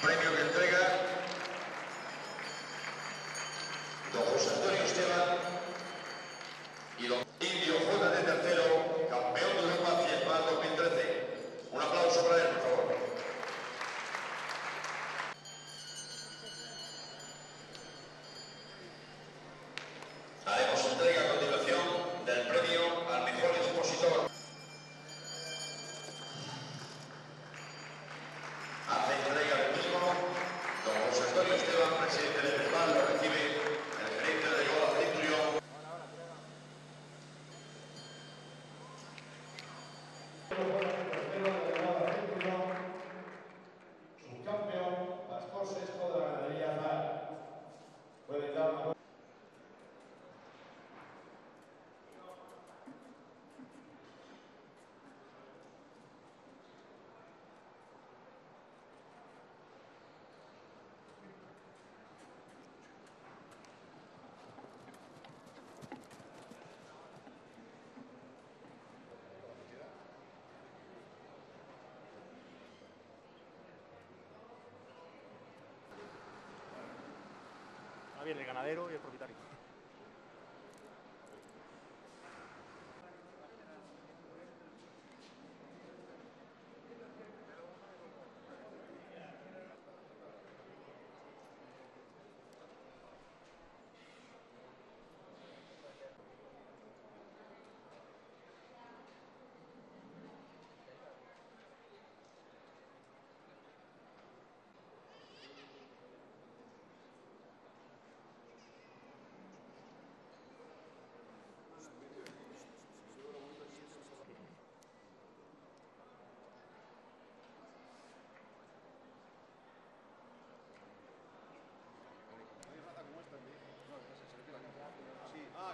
Premio que entrega don José Antonio Esteban y don Indio J de tercero, campeón de Europa 100 más 2013. Un aplauso para él, por favor. Haremos entrega a continuación del premio al mejor expositor. Hace entrega del mismo don José Antonio Esteban, presidente del festival, lo recibe el gerente de Gola Centurión. Subcampeón, Pastor Sexto de la ganadería Azar. Puede dar una buena... Ahora viene el ganadero y el propietario.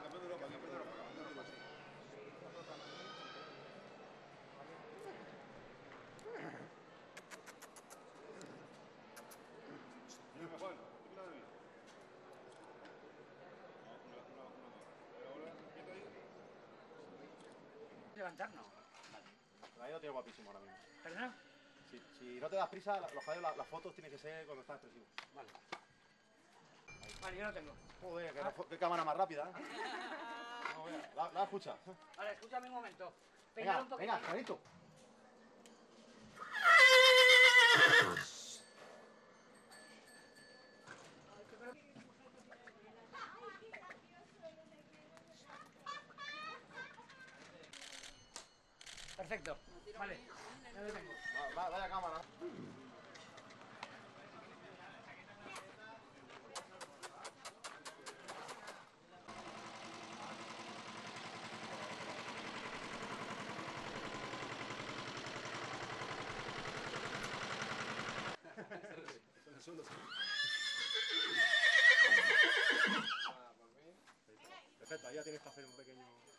Campeón de Europa, campeón de Europa, campeón de Europa, sí. Juan, una de mí. Levantarnos. Vale. Ahí lo tiene guapísimo ahora mismo. ¿Perdón? Si no te das prisa, las fotos tienen que ser cuando están expresivos. Vale. Vale, yo lo tengo. Joder, qué cámara más rápida, ¿eh? No, vea, la escucha. Vale, escúchame un momento. Pégale un poquito. Venga, Juanito. Perfecto. Vale, ya lo tengo. Vaya cámara. Perfecto, ahí ya tienes que hacer un pequeño...